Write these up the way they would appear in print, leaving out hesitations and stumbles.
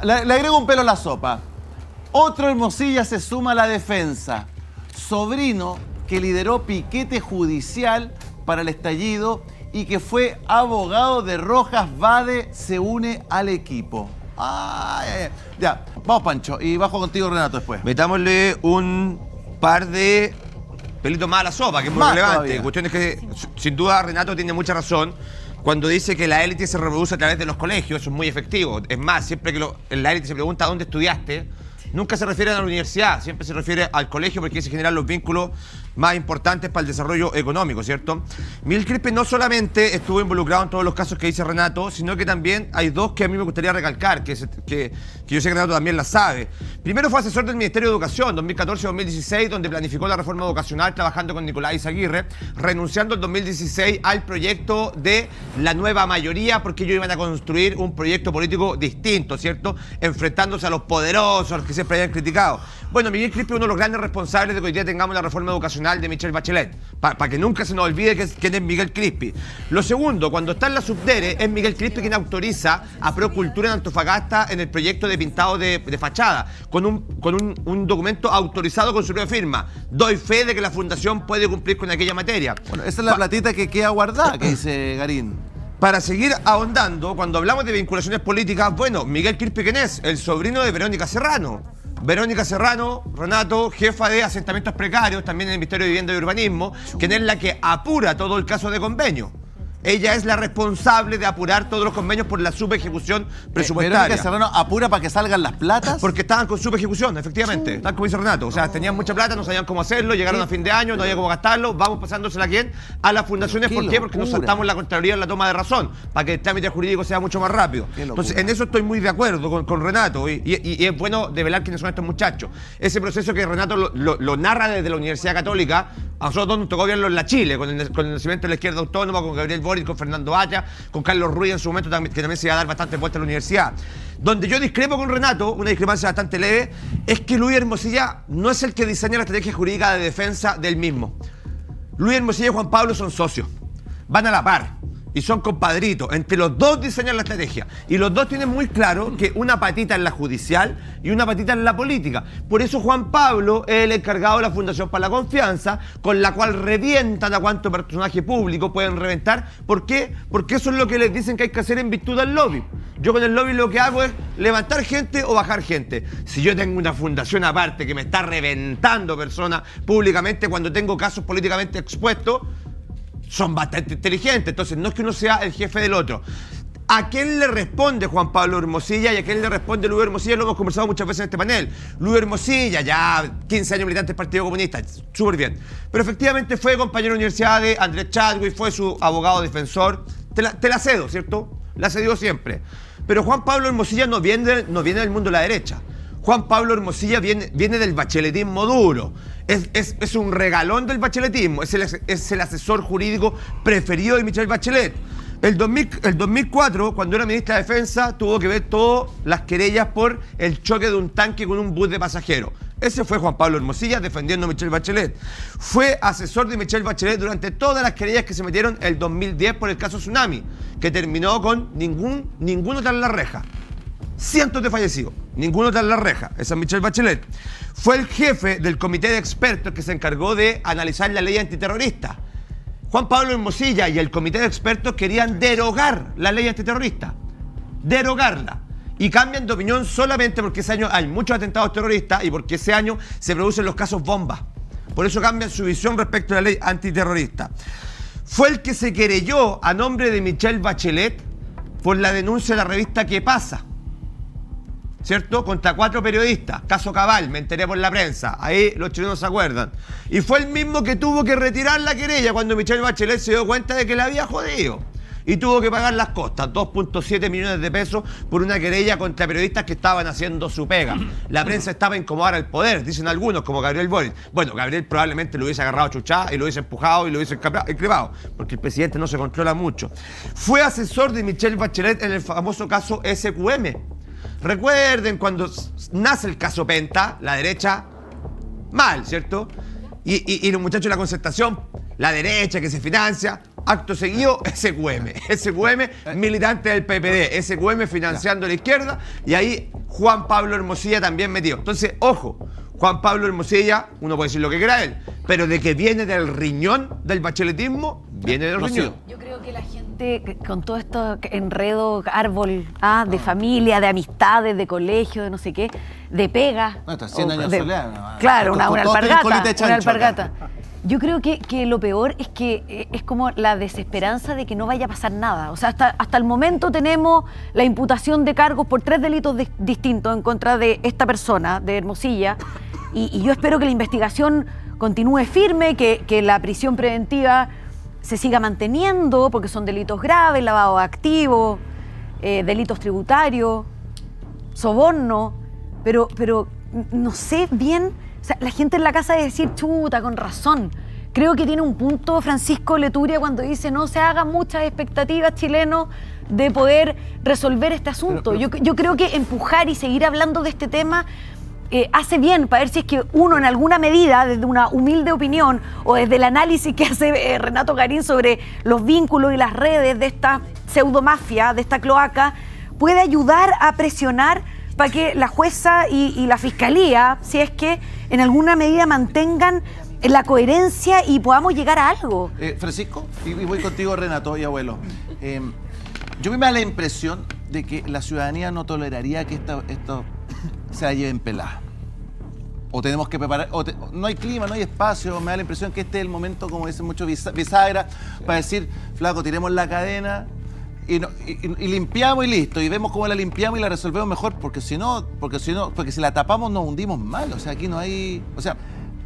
Le agrego un pelo a la sopa. Otro Hermosilla se suma a la defensa. Sobrino que lideró piquete judicial para el estallido y que fue abogado de Rojas Vade se une al equipo. Ya, vamos Pancho, y bajo contigo Renato después. Metámosle un par de pelitos más a la sopa, que es muy Más relevante. todavía. La cuestión es que, sin duda, Renato tiene mucha razón cuando dice que la élite se reproduce a través de los colegios. Eso es muy efectivo. Es más, siempre que la élite se pregunta dónde estudiaste, nunca se refiere a la universidad, siempre se refiere al colegio porque se generan los vínculos más importantes para el desarrollo económico, ¿cierto? Miguel Crispi no solamente estuvo involucrado en todos los casos que dice Renato, sino que también hay dos que a mí me gustaría recalcar, que yo sé que Renato también las sabe. Primero fue asesor del Ministerio de Educación, 2014-2016, donde planificó la reforma educacional trabajando con Nicolás Izaguirre, renunciando en 2016 al proyecto de la nueva mayoría, porque ellos iban a construir un proyecto político distinto, ¿cierto? Enfrentándose a los poderosos, a los que siempre habían criticado. Bueno, Miguel Crispi es uno de los grandes responsables de que hoy día tengamos la reforma educacional de Michelle Bachelet, para que nunca se nos olvide quién es Miguel Crispi. Lo segundo, cuando está en la subdere, es Miguel Crispi quien autoriza a Procultura en Antofagasta en el proyecto de pintado de fachada, con un documento autorizado con su propia firma. Doy fe de que la fundación puede cumplir con aquella materia. Bueno, esa es la platita que queda guardada, que dice Garín. Para seguir ahondando, cuando hablamos de vinculaciones políticas, bueno, Miguel Crispi, ¿quién es? El sobrino de Verónica Serrano. Verónica Serrano, Renato, jefa de asentamientos precarios, también en el Ministerio de Vivienda y Urbanismo, quien es la que apura todo el caso de convenio. Ella es la responsable de apurar todos los convenios por la subejecución presupuestaria. ¿Verónica Serrano apura para que salgan las platas? Porque estaban con subejecución, efectivamente. Tal como dice Renato. O sea, tenían mucha plata, no sabían cómo hacerlo, llegaron a fin de año, no había cómo gastarlo. Vamos pasándosela a quién? A las fundaciones. ¿Por qué? Porque nos saltamos la Contraloría en la toma de razón, para que el trámite jurídico sea mucho más rápido. Entonces, en eso estoy muy de acuerdo con Renato. Y es bueno develar quiénes son estos muchachos. Ese proceso que Renato lo narra desde la Universidad Católica, a nosotros nos tocó verlo en la Chile, con el nacimiento de la izquierda autónoma, con Gabriel Boric, con Fernando Haya, con Carlos Ruiz en su momento, que también se iba a dar bastante vuelta a la universidad. Donde yo discrepo con Renato, una discrepancia bastante leve, es que Luis Hermosilla no es el que diseña la estrategia jurídica de defensa del mismo. Luis Hermosilla y Juan Pablo son socios, van a la par y son compadritos. Entre los dos diseñan la estrategia y los dos tienen muy claro que una patita es la judicial y una patita es la política. Por eso Juan Pablo es el encargado de la Fundación para la Confianza, con la cual revientan a cuánto personaje público pueden reventar. ¿Por qué? Porque eso es lo que les dicen que hay que hacer en virtud del lobby. Yo con el lobby lo que hago es levantar gente o bajar gente. Si yo tengo una fundación aparte que me está reventando personas públicamente cuando tengo casos políticamente expuestos, son bastante inteligentes. Entonces no es que uno sea el jefe del otro. ¿A quién le responde Juan Pablo Hermosilla y a quién le responde Luis Hermosilla? Lo hemos conversado muchas veces en este panel. Luis Hermosilla, ya 15 años militante del Partido Comunista, súper bien. Pero efectivamente fue compañero de universidad de Andrés Chadwick, fue su abogado defensor. Te la cedo, ¿cierto? La cedió siempre. Pero Juan Pablo Hermosilla no viene del mundo de la derecha. Juan Pablo Hermosilla viene del bacheletismo duro. Es un regalón del bacheletismo. Es el asesor jurídico preferido de Michelle Bachelet. El 2004, cuando era ministra de Defensa, tuvo que ver todas las querellas por el choque de un tanque con un bus de pasajeros. Ese fue Juan Pablo Hermosilla defendiendo a Michelle Bachelet. Fue asesor de Michelle Bachelet durante todas las querellas que se metieron el 2010 por el caso Tsunami, que terminó con ninguno tras la reja. Cientos de fallecidos, ninguno tras la reja. Esa es Michelle Bachelet. Fue el jefe del comité de expertos que se encargó de analizar la ley antiterrorista. Juan Pablo Hermosilla y el comité de expertos querían derogar la ley antiterrorista. Derogarla. Y cambian de opinión solamente porque ese año hay muchos atentados terroristas y porque ese año se producen los casos bomba. Por eso cambian su visión respecto a la ley antiterrorista. Fue el que se querelló a nombre de Michelle Bachelet por la denuncia de la revista ¿Qué pasa? ¿Cierto? Contra 4 periodistas. Caso Cabal, me enteré por la prensa. Ahí los chilenos se acuerdan. Y fue el mismo que tuvo que retirar la querella cuando Michelle Bachelet se dio cuenta de que la había jodido. Y tuvo que pagar las costas, 2.7 millones de pesos por una querella contra periodistas que estaban haciendo su pega. La prensa estaba incomodada al poder, dicen algunos, como Gabriel Boric. Bueno, Gabriel probablemente lo hubiese agarrado a chuchá y lo hubiese empujado y lo hubiese increpado, porque el presidente no se controla mucho. Fue asesor de Michelle Bachelet en el famoso caso SQM. Recuerden cuando nace el caso Penta, la derecha, mal, ¿cierto? Y los muchachos de la concertación, la derecha que se financia, acto seguido, SQM, militante del PPD, SQM financiando a la izquierda, y ahí Juan Pablo Hermosilla también metido. Entonces, ojo, Juan Pablo Hermosilla, uno puede decir lo que quiera él, pero de que viene del riñón del bacheletismo, viene del riñón. Yo creo que la gente, con todo esto enredo, árbol, de familia, de amistades, de colegio, de no sé qué, de pega. No, está 100 años de soledad. Claro, una alpargata. Una alpargata. Acá. Yo creo que lo peor es que es como la desesperanza de que no vaya a pasar nada. O sea, hasta el momento tenemos la imputación de cargos por 3 delitos distintos en contra de esta persona, de Hermosilla, y yo espero que la investigación continúe firme, que la prisión preventiva se siga manteniendo, porque son delitos graves, lavado de activos, delitos tributarios, soborno, pero no sé bien. O sea, la gente en la casa de decir, chuta, con razón. Creo que tiene un punto Francisco Leturia cuando dice no se hagan muchas expectativas, chilenos, de poder resolver este asunto. Yo creo que empujar y seguir hablando de este tema hace bien, para ver si es que uno en alguna medida, desde una humilde opinión o desde el análisis que hace Renato Garín sobre los vínculos y las redes de esta pseudomafia, de esta cloaca, puede ayudar a presionar para que la jueza y la fiscalía, si es que en alguna medida mantengan la coherencia y podamos llegar a algo. Francisco, y voy contigo, Renato y abuelo. Yo me da la impresión de que la ciudadanía no toleraría que esto se la lleven pelada. O tenemos que preparar, no hay clima, no hay espacio. Me da la impresión que este es el momento, como dicen muchos, bisagra, para decir, flaco, tiremos la cadena y limpiamos y listo. Y vemos cómo la limpiamos y la resolvemos mejor, porque si si la tapamos nos hundimos mal. O sea, aquí no hay. O sea,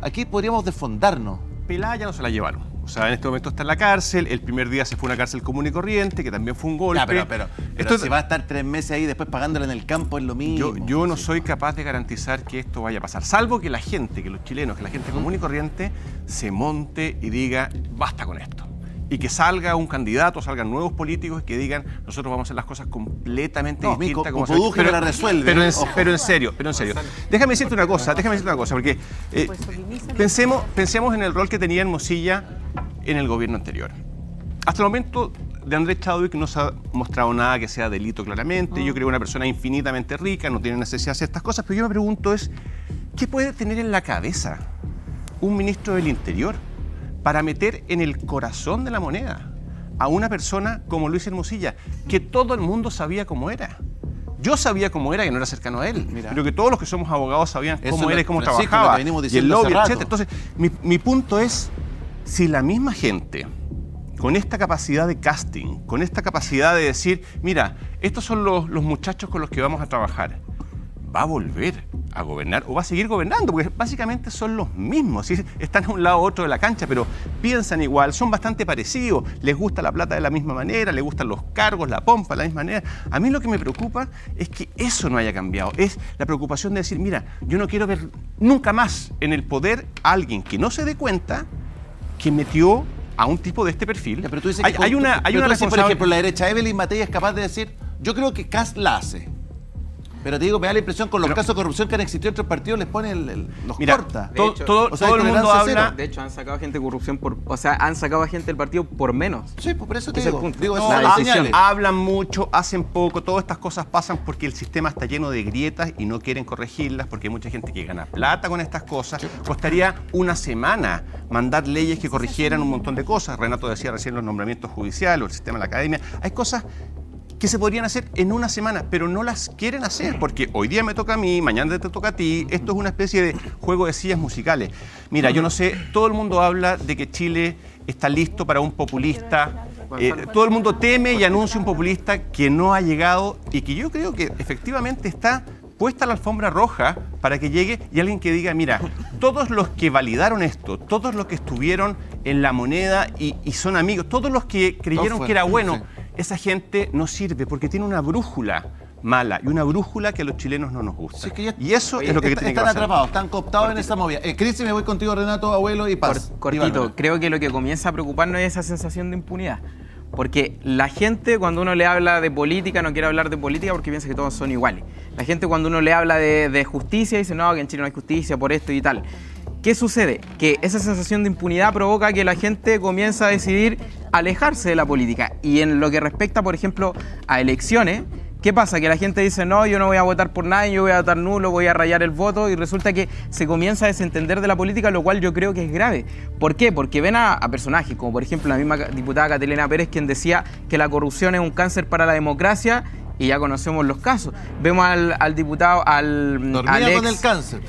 aquí podríamos desfondarnos. Pelada ya no se la llevaron. O sea, en este momento está en la cárcel. El primer día se fue a una cárcel común y corriente, que también fue un golpe. Ya, pero si va a estar 3 meses ahí después pagándola en el campo es lo mismo. Yo no soy capaz de garantizar que esto vaya a pasar. Salvo que la gente, que los chilenos, que la gente común y corriente se monte y diga, basta con esto. Y que salga un candidato, salgan nuevos políticos que digan, nosotros vamos a hacer las cosas completamente distintas. Pero la resuelve. Pero en serio. Déjame decirte una cosa, porque pensemos en el rol que tenía Hermosilla en el gobierno anterior. Hasta el momento de Andrés Chadwick no se ha mostrado nada que sea delito claramente. Yo creo que una persona infinitamente rica, no tiene necesidad de hacer estas cosas, pero yo me pregunto ¿qué puede tener en la cabeza un ministro del Interior para meter en el corazón de la moneda a una persona como Luis Hermosilla, que todo el mundo sabía cómo era? Yo sabía cómo era, que no era cercano a él, pero que todos los que somos abogados sabían cómo era y cómo trabajaba, y el lobby, etc. Entonces, mi punto es, si la misma gente, con esta capacidad de casting, con esta capacidad de decir, mira, estos son los muchachos con los que vamos a trabajar, va a volver a gobernar o va a seguir gobernando, porque básicamente son los mismos, ¿sí? Están a un lado u otro de la cancha, pero piensan igual, son bastante parecidos, les gusta la plata de la misma manera, les gustan los cargos, la pompa de la misma manera. A mí lo que me preocupa es que eso no haya cambiado, es la preocupación de decir, mira, yo no quiero ver nunca más en el poder a alguien que no se dé cuenta que metió a un tipo de este perfil. Ya, pero tú dices hay una responsabilidad. Por ejemplo, la derecha, Evelyn Matei es capaz de decir, yo creo que Kast la hace. Pero te digo, me da la impresión con los casos de corrupción que han existido entre partidos, les ponen los corta. Todo el mundo habla. De hecho, han sacado gente de corrupción han sacado a gente del partido por menos. Sí, pues por eso te es digo. Hablan mucho, hacen poco, todas estas cosas pasan porque el sistema está lleno de grietas y no quieren corregirlas, porque hay mucha gente que gana plata con estas cosas. Costaría una semana mandar leyes que corrigieran un montón de cosas. Renato decía recién los nombramientos judiciales, o el sistema de la academia. Hay cosas que se podrían hacer en una semana, pero no las quieren hacer, porque hoy día me toca a mí, mañana te toca a ti. Esto es una especie de juego de sillas musicales. Mira, yo no sé, todo el mundo habla de que Chile está listo para un populista. Todo el mundo teme y anuncia un populista que no ha llegado y que yo creo que efectivamente está puesta la alfombra roja para que llegue y alguien que diga, mira, todos los que validaron esto, todos los que estuvieron en la moneda y son amigos, todos los que creyeron que era bueno, esa gente no sirve porque tiene una brújula mala y una brújula que a los chilenos no nos gusta. Sí, y eso es lo que tiene que pasar. Están atrapados, están cooptados en esa movida. Cristi, me voy contigo, Renato, abuelo y paz. Cortito, creo que lo que comienza a preocuparnos es esa sensación de impunidad. Porque la gente, cuando uno le habla de política, no quiere hablar de política porque piensa que todos son iguales. La gente, cuando uno le habla de justicia, dice, no, que en Chile no hay justicia por esto y tal. ¿Qué sucede? Que esa sensación de impunidad provoca que la gente comienza a decidir alejarse de la política. Y en lo que respecta, por ejemplo, a elecciones, ¿Qué pasa? Que la gente dice, no, yo no voy a votar por nadie, yo voy a votar nulo, voy a rayar el voto, y resulta que se comienza a desentender de la política, lo cual yo creo que es grave. ¿Por qué? Porque ven a personajes, como por ejemplo la misma diputada Catalina Pérez, quien decía que la corrupción es un cáncer para la democracia, y ya conocemos los casos. Vemos al diputado, Dormía con el cáncer.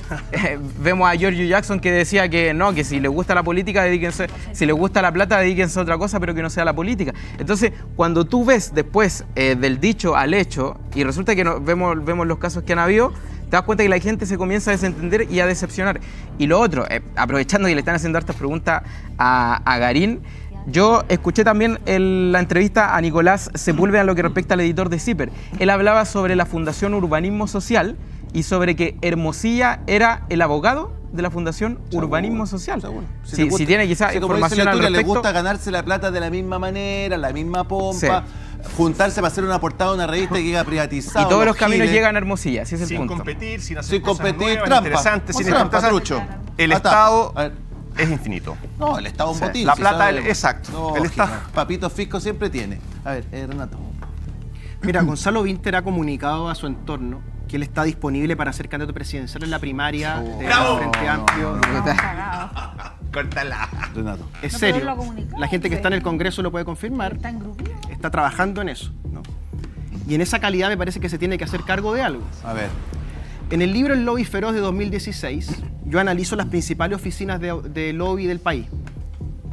Vemos a Giorgio Jackson, que decía que no, que si le gusta la política, dedíquense, si le gusta la plata, dedíquense a otra cosa, pero que no sea la política. Entonces, cuando tú ves después del dicho al hecho, y resulta que vemos los casos que han habido, te das cuenta que la gente se comienza a desentender y a decepcionar. Y lo otro, aprovechando que le están haciendo hartas preguntas a Garín, yo escuché también la entrevista a Nicolás Sepúlveda en lo que respecta al editor de CIPER. Él hablaba sobre la Fundación Urbanismo Social y sobre que Hermosilla era el abogado de la Fundación Urbanismo Social. Si tiene quizás información al respecto. Le gusta ganarse la plata de la misma manera, la misma pompa, juntarse para hacer una portada de una revista que llega privatizada. Y todos los caminos llegan a Hermosilla, ese es el punto. Sin competir, sin hacer trampa. Interesantes, sin trampa. El Estado es infinito. No, el Estado es un botín. La plata, exacto. No, el Estado. Papito Fisco siempre tiene. A ver, Renato. Mira, Gonzalo Vinter ha comunicado a su entorno que él está disponible para ser candidato presidencial en la primaria del Frente Amplio. Córtala. Renato. Es serio. La gente que está en el Congreso lo puede confirmar. Está trabajando en eso, ¿no? Y en esa calidad me parece que se tiene que hacer cargo de algo. A ver. En el libro El Lobby Feroz de 2016, yo analizo las principales oficinas de lobby del país.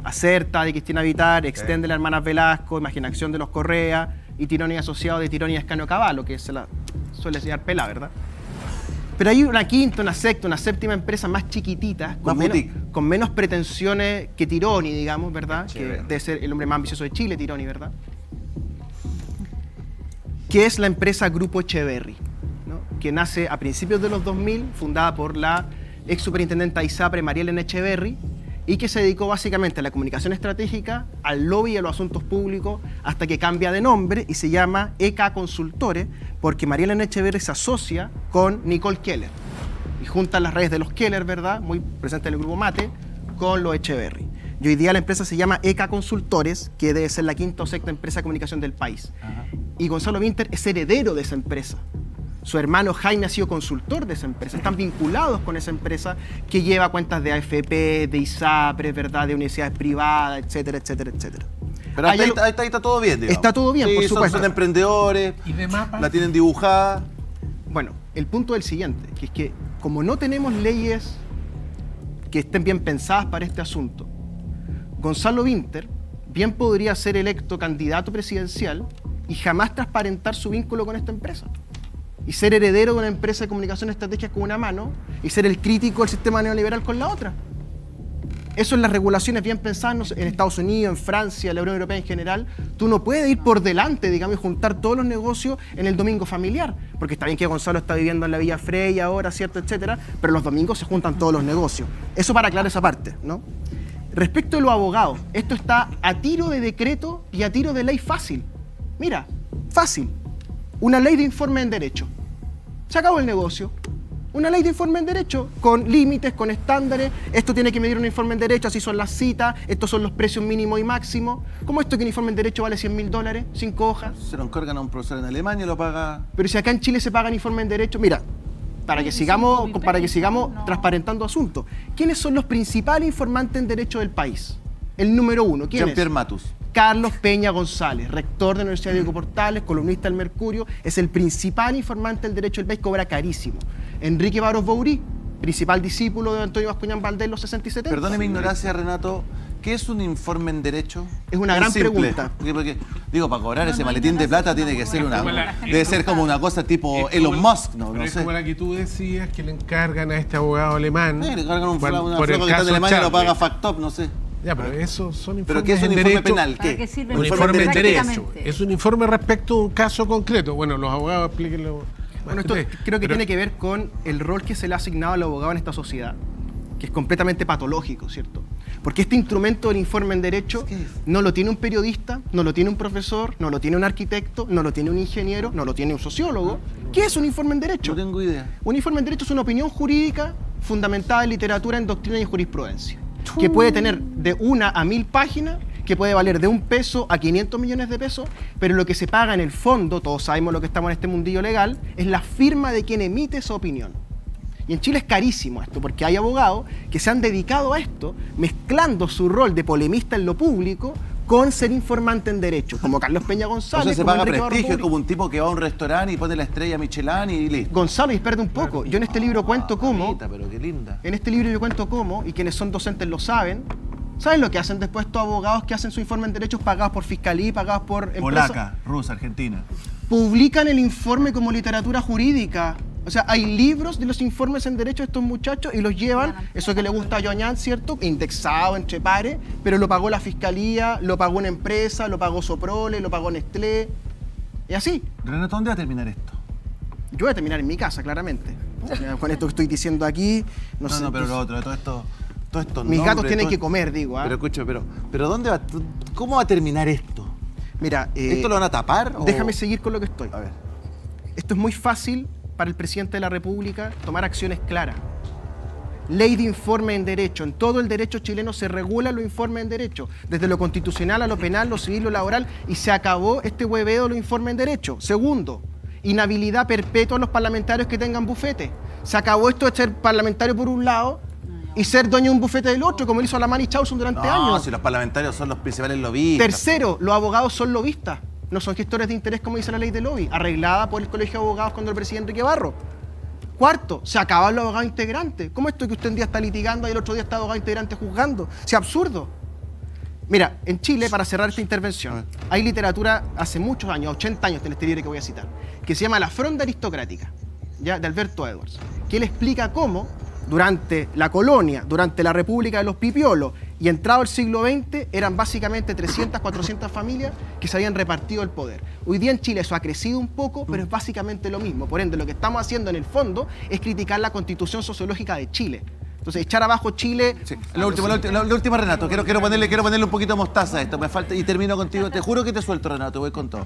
Acerta, de Cristina Vitar, Extende de las Hermanas Velasco, Imaginación de los Correa y Tironi Asociado de Tironi Escanio Cavallo, que se la suele enseñar pela, ¿verdad? Pero hay una quinta, una sexta, una séptima empresa más chiquitita, con menos pretensiones que Tironi, digamos, ¿verdad? Que debe ser el hombre más ambicioso de Chile, Tironi, ¿verdad? Que es la empresa Grupo Echeverry, que nace a principios de los 2000, fundada por la ex superintendenta ISAPRE, María Elena Echeverry, y que se dedicó básicamente a la comunicación estratégica, al lobby y a los asuntos públicos, hasta que cambia de nombre y se llama ECA Consultores, porque María Elena Echeverry se asocia con Nicole Keller, y juntan las redes de los Keller, ¿verdad?, muy presente en el grupo Mate, con los Echeverry. Y hoy día la empresa se llama ECA Consultores, que debe ser la quinta o sexta empresa de comunicación del país. Y Gonzalo Vinter es heredero de esa empresa. Su hermano Jaime ha sido consultor de esa empresa. Están vinculados con esa empresa que lleva cuentas de AFP, de ISAPRE, ¿verdad?, de universidades privadas, etcétera, etcétera, etcétera. Pero ahí está todo bien, digamos. Está todo bien, por supuesto. Son emprendedores, ¿Y de mapas? la tienen dibujada. Bueno, el punto es el siguiente, que es que como no tenemos leyes que estén bien pensadas para este asunto, Gonzalo Vinter bien podría ser electo candidato presidencial y jamás transparentar su vínculo con esta empresa. Y ser heredero de una empresa de comunicación estratégica con una mano y ser el crítico del sistema neoliberal con la otra. Eso en las regulaciones bien pensadas en Estados Unidos, en Francia, en la Unión Europea en general. Tú no puedes ir por delante, digamos, y juntar todos los negocios en el domingo familiar. Porque está bien que Gonzalo está viviendo en la Villa Freya ahora, ¿cierto?, etcétera, pero los domingos se juntan todos los negocios. Eso para aclarar esa parte, ¿no? Respecto de los abogados, esto está a tiro de decreto y a tiro de ley fácil. Mira, fácil. Una ley de informe en derecho. Se acabó el negocio. Una ley de informe en derecho, con límites, con estándares. Esto tiene que medir un informe en derecho, así son las citas, estos son los precios mínimos y máximos. ¿Cómo esto que un informe en derecho vale $100.000, 5 hojas? Se lo encargan a un profesor en Alemania y lo paga. Pero si acá en Chile se pagan informes en derecho, mira, para que sigamos transparentando asuntos. ¿Quiénes son los principales informantes en derecho del país? El número uno, ¿quién es? Jean-Pierre Matus. Carlos Peña González, rector de la Universidad de Diego Portales, columnista del Mercurio, es el principal informante del derecho del país, cobra carísimo. Enrique Barros Bourí, principal discípulo de Antonio Bascuñán Valdés en los 60 y 70. Perdone mi ignorancia, Renato, ¿qué es un informe en derecho? Es una gran pregunta. Porque, digo, para cobrar ese maletín de plata tiene que ser debe ser como una cosa tipo Elon Musk, ¿no? Pero No es sé. como la que tú decías, que le encargan a este abogado alemán. Le encargan una por el flaco que está en caso Alemania y lo paga Charlie. Factop, no sé. Ya, pero eso son informes ¿Pero qué es un en informe derecho. penal? ¿Para ¿Qué? qué sirve? Un informe en derecho. Prácticamente. Es un informe respecto a un caso concreto. Bueno, los abogados explíquenlo. Bueno, esto creo que tiene que ver con el rol que se le ha asignado al abogado en esta sociedad, que es completamente patológico, ¿cierto? Porque este instrumento del informe en derecho no lo tiene un periodista, no lo tiene un profesor, no lo tiene un arquitecto, no lo tiene un ingeniero, no lo tiene un sociólogo. ¿Qué es un informe en derecho? No tengo idea. Un informe en derecho es una opinión jurídica fundamentada en literatura, en doctrina y en jurisprudencia, que puede tener de 1 a 1000 páginas, que puede valer de 1 peso a 500 millones de pesos, pero lo que se paga en el fondo, todos sabemos lo que estamos en este mundillo legal, es la firma de quien emite esa opinión. Y en Chile es carísimo esto, porque hay abogados que se han dedicado a esto, mezclando su rol de polemista en lo público con ser informante en derecho, como Carlos Peña González. Entonces se como paga Enrique prestigio, es Barro como un tipo que va a un restaurante y pone la estrella Michelin y listo. Gonzalo, y espérate un poco, yo en este libro cuento cómo, Bonita, pero qué linda. en este libro yo cuento cómo, y quienes son docentes lo saben, ¿saben lo que hacen después estos abogados que hacen su informe en derechos pagados por fiscalía y pagados por empresas? Polaca, rusa, argentina. Publican el informe como literatura jurídica. O sea, hay libros de los informes en derecho de estos muchachos y los llevan, eso que le gusta a Joañán, ¿cierto? Indexado entre pares, pero lo pagó la fiscalía, lo pagó una empresa, lo pagó Soprole, lo pagó Nestlé. Y así. Renato, ¿dónde va a terminar esto? Yo voy a terminar en mi casa, claramente. Con esto que estoy diciendo aquí, no sé. No, pero lo otro, todo esto. Mis gatos tienen que comer, digo. Pero escucha, pero ¿dónde va? ¿Cómo va a terminar esto? Mira, ¿Esto lo van a tapar? déjame seguir con lo que estoy. A ver. Esto es muy fácil para el presidente de la República tomar acciones claras. Ley de informe en derecho. En todo el derecho chileno se regula los informes en derecho, desde lo constitucional a lo penal, lo civil, lo laboral, y se acabó este hueveo de los informes en derecho. Segundo, inhabilidad perpetua a los parlamentarios que tengan bufete. Se acabó esto de ser parlamentario por un lado y ser dueño de un bufete del otro, como hizo Alamán y Chausson durante años. No, si los parlamentarios son los principales lobistas. Tercero, los abogados son lobistas. No son gestores de interés como dice la ley de lobby, arreglada por el Colegio de Abogados cuando el presidente Enrique Barro. Cuarto, se acaban los abogados integrantes. ¿Cómo esto que usted un día está litigando y el otro día está abogado integrante juzgando? Es absurdo. Mira, en Chile, para cerrar esta intervención, hay literatura hace muchos años, 80 años en este libro que voy a citar, que se llama La Fronda Aristocrática, ¿ya? De Alberto Edwards, que él explica cómo durante la colonia, durante la República de los Pipiolos y entrado el siglo XX, eran básicamente 300, 400 familias que se habían repartido el poder. Hoy día en Chile eso ha crecido un poco, pero es básicamente lo mismo. Por ende, lo que estamos haciendo en el fondo es criticar la constitución sociológica de Chile. Entonces, echar abajo Chile... Sí. La última, Renato. Quiero ponerle un poquito de mostaza a esto. Me falta, y termino contigo. Te juro que te suelto, Renato. Voy con todo.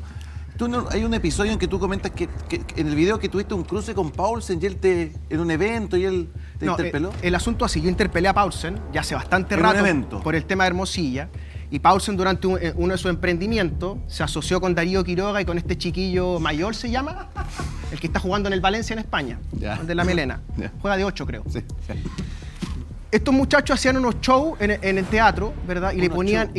Hay un episodio en que tú comentas que en el video que tuviste un cruce con Paulsen y él en un evento y él te interpeló. El asunto así, yo interpelé a Paulsen ya hace bastante rato por el tema de Hermosilla, y Paulsen durante uno de sus emprendimientos se asoció con Darío Quiroga y con este chiquillo Mayor, ¿se llama? El que está jugando en el Valencia en España, el de la melena. Juega de 8, creo. Sí. Estos muchachos hacían unos shows en el teatro, ¿verdad? Y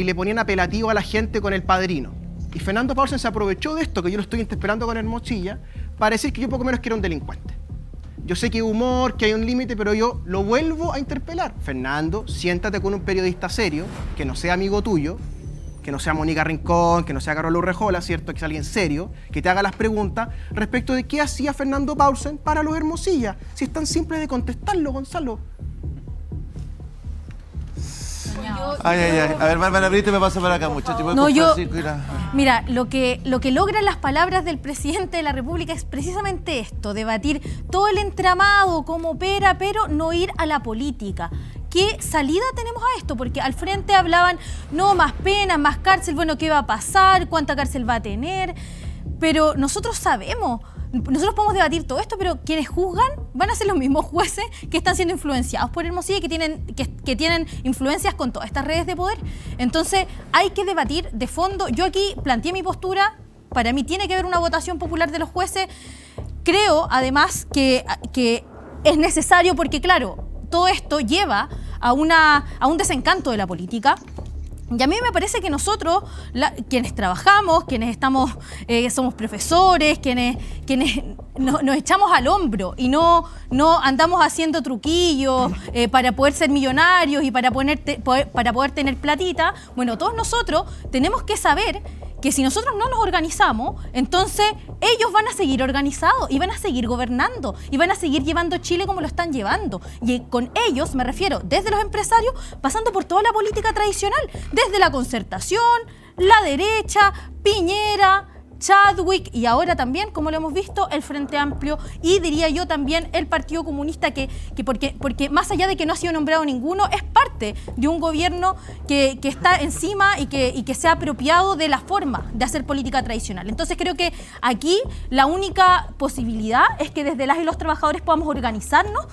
le ponían apelativo a la gente con El Padrino. Y Fernando Paulsen se aprovechó de esto, que yo lo estoy interpelando con Hermosilla, para decir que yo poco menos que era un delincuente. Yo sé que hay humor, que hay un límite, pero yo lo vuelvo a interpelar. Fernando, siéntate con un periodista serio, que no sea amigo tuyo, que no sea Mónica Rincón, que no sea Carlos Urrejola, ¿cierto? Que sea alguien serio, que te haga las preguntas respecto de qué hacía Fernando Paulsen para los Hermosilla. Si es tan simple de contestarlo, Gonzalo. Ay. A ver, Bárbara Brito, me pasa por acá, muchachos. Mira, lo que logran las palabras del presidente de la República es precisamente esto, debatir todo el entramado, cómo opera, pero no ir a la política. ¿Qué salida tenemos a esto? Porque al frente hablaban, no, más penas, más cárcel, bueno, ¿qué va a pasar? ¿Cuánta cárcel va a tener? Pero nosotros sabemos, nosotros podemos debatir todo esto, pero quienes juzgan van a ser los mismos jueces que están siendo influenciados por Hermosilla y que tienen influencias con todas estas redes de poder. Entonces hay que debatir de fondo. Yo aquí planteé mi postura, para mí tiene que haber una votación popular de los jueces. Creo además que es necesario porque claro, todo esto lleva a un desencanto de la política. Y a mí me parece que nosotros, quienes trabajamos, quienes estamos, somos profesores, quienes nos echamos al hombro y no andamos haciendo truquillos para poder ser millonarios y para poder tener platita, bueno, todos nosotros tenemos que saber que si nosotros no nos organizamos, entonces ellos van a seguir organizados y van a seguir gobernando y van a seguir llevando Chile como lo están llevando. Y con ellos me refiero desde los empresarios, pasando por toda la política tradicional, desde la concertación, la derecha, Piñera, Chadwick y ahora también, como lo hemos visto, el Frente Amplio y diría yo también el Partido Comunista porque más allá de que no ha sido nombrado ninguno, es parte de un gobierno que está encima y que se ha apropiado de la forma de hacer política tradicional. Entonces creo que aquí la única posibilidad es que desde las y los trabajadores podamos organizarnos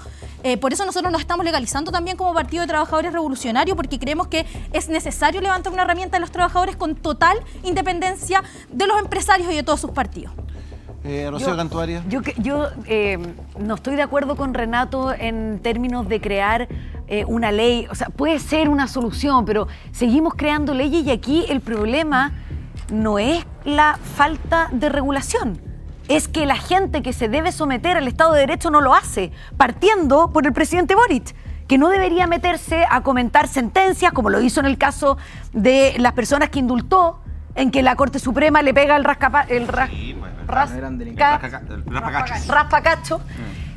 Por eso nosotros nos estamos legalizando también como Partido de Trabajadores Revolucionarios, porque creemos que es necesario levantar una herramienta de los trabajadores con total independencia de los empresarios y de todos sus partidos. Rocío Cantuaria. Yo no estoy de acuerdo con Renato en términos de crear una ley. O sea, puede ser una solución, pero seguimos creando leyes y aquí el problema no es la falta de regulación. Es que la gente que se debe someter al Estado de Derecho no lo hace, partiendo por el presidente Boric, que no debería meterse a comentar sentencias, como lo hizo en el caso de las personas que indultó, en que la Corte Suprema le pega el raspacacho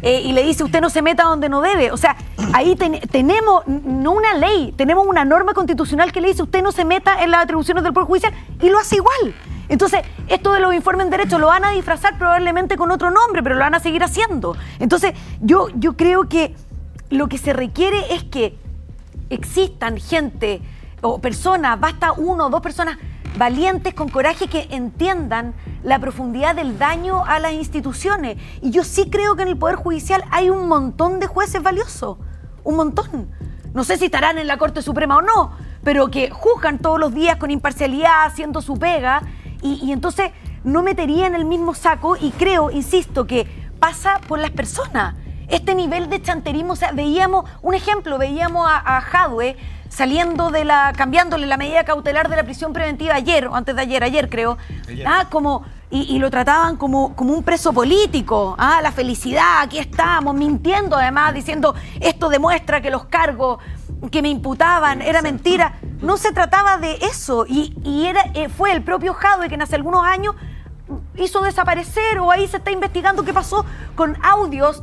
y le dice usted no se meta donde no debe. O sea, ahí tenemos no una ley, tenemos una norma constitucional que le dice usted no se meta en las atribuciones del Poder Judicial y lo hace igual. Entonces, esto de los informes en derecho lo van a disfrazar probablemente con otro nombre, pero lo van a seguir haciendo. Entonces, yo creo que lo que se requiere es que existan gente o personas, basta 1 o 2 personas valientes, con coraje, que entiendan la profundidad del daño a las instituciones. Y yo sí creo que en el Poder Judicial hay un montón de jueces valiosos, un montón. No sé si estarán en la Corte Suprema o no, pero que juzgan todos los días con imparcialidad, haciendo su pega, y entonces no metería en el mismo saco, y creo, insisto, que pasa por las personas. Este nivel de chanterismo, o sea, veíamos a Jadwe cambiándole la medida cautelar de la prisión preventiva ayer, o antes de ayer creo, y lo trataban como un preso político, la felicidad, aquí estamos, mintiendo además, diciendo esto demuestra que los cargos que me imputaban era mentira. No se trataba de eso, y fue el propio Jadwe que hace algunos años hizo desaparecer, o ahí se está investigando qué pasó con audios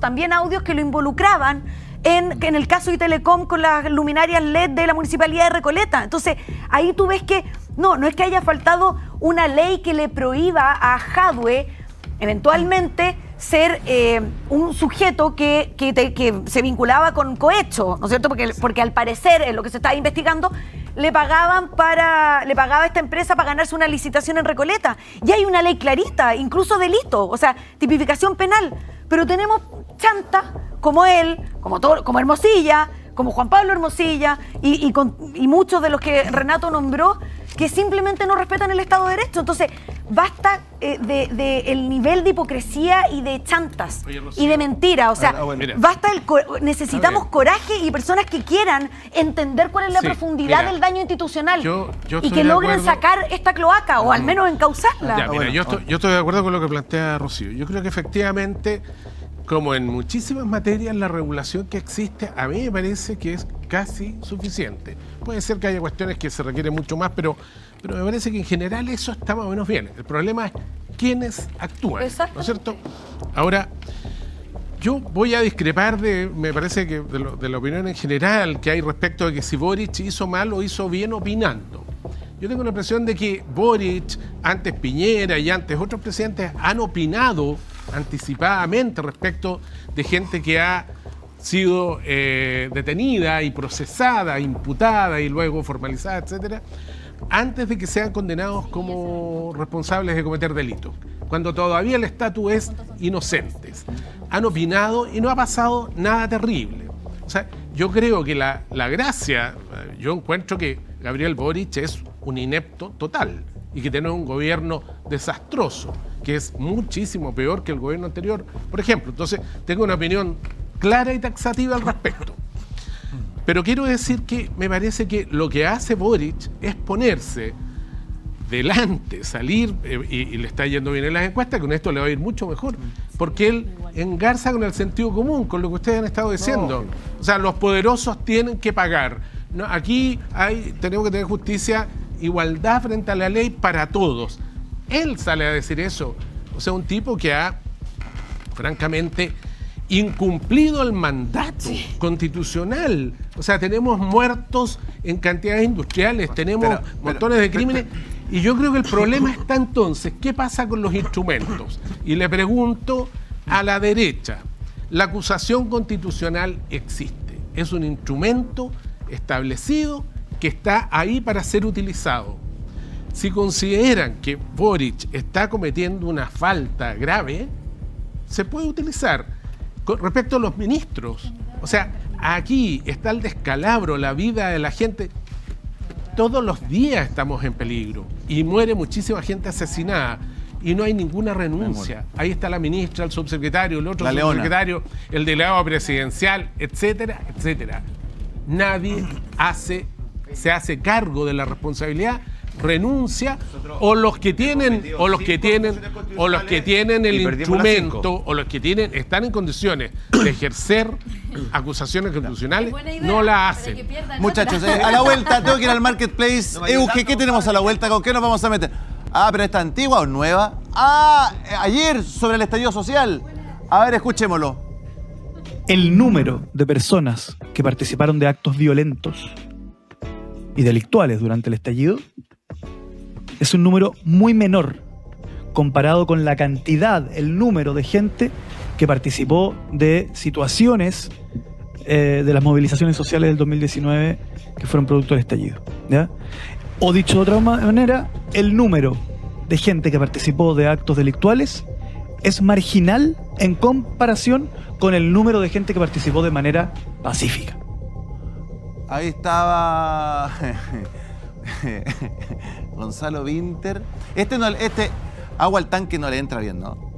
que lo involucraban en el caso de Telecom con las luminarias LED de la Municipalidad de Recoleta. Entonces, ahí tú ves que no es que haya faltado una ley que le prohíba a Jadwe eventualmente ser un sujeto que se vinculaba con cohecho, ¿no es cierto? Porque al parecer, en lo que se estaba investigando, le pagaba esta empresa para ganarse una licitación en Recoleta. Y hay una ley clarita, incluso delito, o sea, tipificación penal. Pero tenemos chanta como él, como Hermosilla, como Juan Pablo Hermosilla y muchos de los que Renato nombró, que simplemente no respetan el Estado de Derecho. Entonces, basta el nivel de hipocresía y de chantas y de mentira. O sea, basta necesitamos coraje y personas que quieran entender cuál es la profundidad del daño institucional y que logren sacar esta cloaca o al menos encauzarla. Yo estoy de acuerdo con lo que plantea Rocío. Yo creo que efectivamente, como en muchísimas materias, la regulación que existe a mí me parece que es casi suficiente. Puede ser que haya cuestiones que se requieren mucho más, pero me parece que en general eso está más o menos bien. El problema es quiénes actúan, ¿no es cierto? Ahora, yo voy a discrepar me parece que de la opinión en general que hay respecto de que si Boric hizo mal o hizo bien opinando. Yo tengo la impresión de que Boric, antes Piñera y antes otros presidentes han opinado anticipadamente respecto de gente que ha sido detenida y procesada, imputada y luego formalizada, etcétera, antes de que sean condenados como responsables de cometer delitos, cuando todavía el estatus es inocentes. Han opinado y no ha pasado nada terrible. O sea, yo creo que la gracia, yo encuentro que Gabriel Boric es un inepto total y que tiene un gobierno desastroso, que es muchísimo peor que el gobierno anterior, por ejemplo. Entonces, tengo una opinión clara y taxativa al respecto. Pero quiero decir que me parece que lo que hace Boric es ponerse delante, salir, y le está yendo bien en las encuestas, con esto le va a ir mucho mejor, porque él engarza con el sentido común, con lo que ustedes han estado diciendo. O sea, los poderosos tienen que pagar. No, aquí tenemos que tener justicia, igualdad frente a la ley para todos. Él sale a decir eso. O sea, un tipo que ha, francamente, incumplido el mandato constitucional. O sea, tenemos muertos en cantidades industriales, tenemos montones de crímenes. Y yo creo que el problema está entonces, ¿qué pasa con los instrumentos? Y le pregunto a la derecha, la acusación constitucional existe. Es un instrumento establecido que está ahí para ser utilizado. Si consideran que Boric está cometiendo una falta grave, se puede utilizar. Con respecto a los ministros, o sea, aquí está el descalabro, la vida de la gente. Todos los días estamos en peligro y muere muchísima gente asesinada y no hay ninguna renuncia. Ahí está la ministra, el subsecretario, el otro subsecretario, el delegado presidencial, etcétera, etcétera. Nadie se hace cargo de la responsabilidad, renuncia, o los que tienen el instrumento, o los que están en condiciones de ejercer acusaciones constitucionales, no la hacen. Muchachos, a la vuelta, tengo que ir al Marketplace. Euge, ¿qué tenemos a la vuelta? ¿Con qué nos vamos a meter? Ah, pero ¿esta antigua o nueva? Ah, ayer sobre el estallido social. A ver, escuchémoslo. El número de personas que participaron de actos violentos y delictuales durante el estallido es un número muy menor comparado con la cantidad, el número de gente que participó de situaciones de las movilizaciones sociales del 2019 que fueron producto del estallido, ¿ya? O dicho de otra manera, el número de gente que participó de actos delictuales es marginal en comparación con el número de gente que participó de manera pacífica. Ahí estaba Gonzalo Vinter. Este agua al tanque no le entra bien, ¿no?